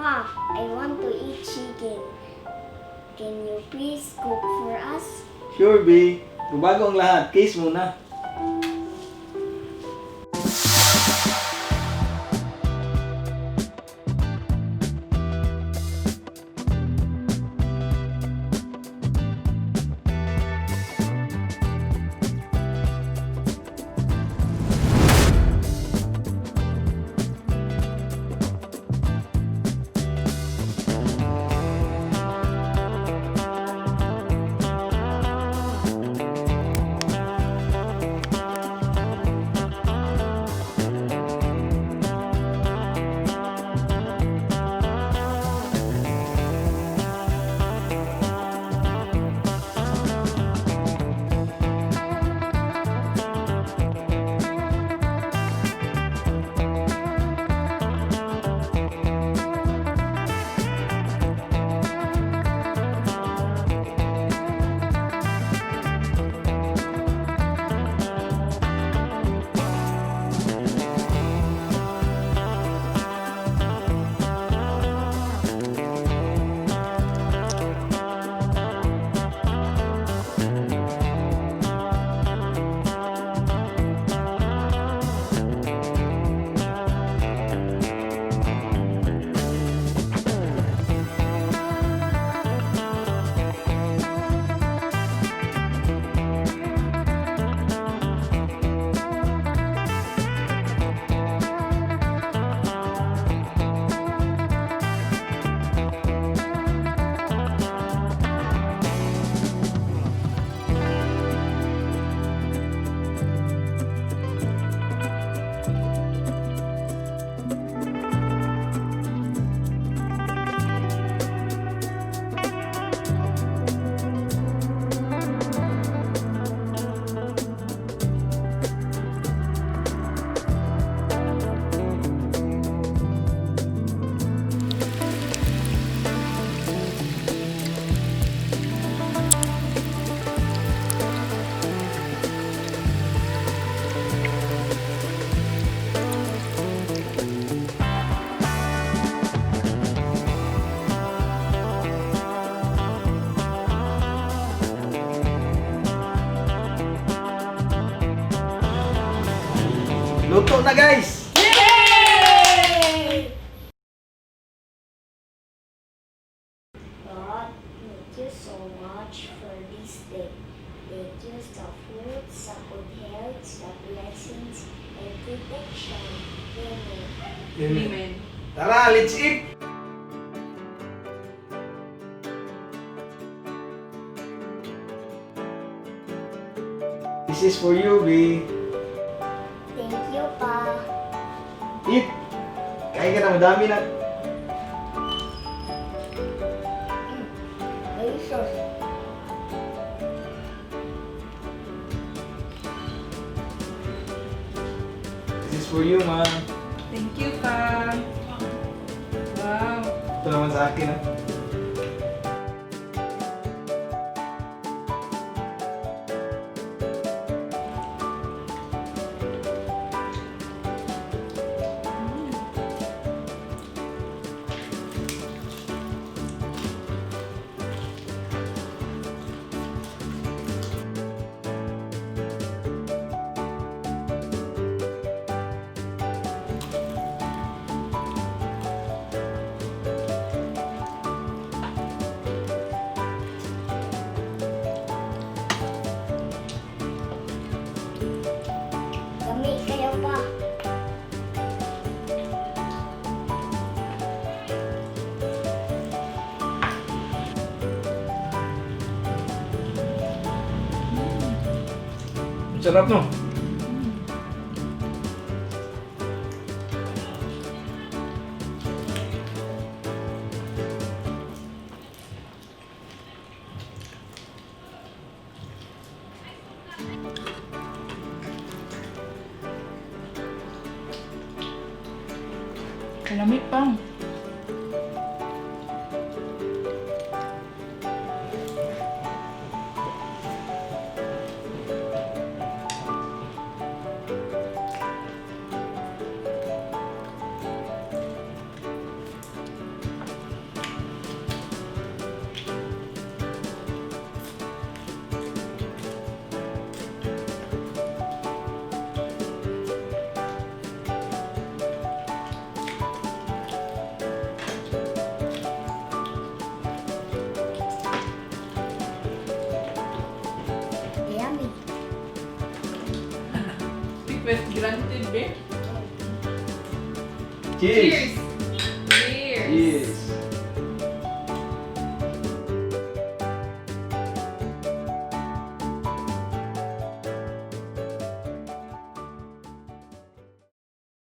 Pa, I want to eat chicken. Can you please cook for us? Sure, B. Pero bago ang lahat, kiss muna. Luto na, guys! Yay! God, thank you so much for this day. Thank you sa food, sa good health, sa blessings, and protection. Amen. Amen. Tara, let's eat! This is for you, B. Thank you, Pa. Eat! Kain ka na, madami na. Delicious. This is for you, ma. Thank you, Pa. Wow. Ito naman sa akin, ha. Dami kayo, Pa. Ang sarap, no? Malamig pa. Request granted, be. Cheers! Cheers! Cheers!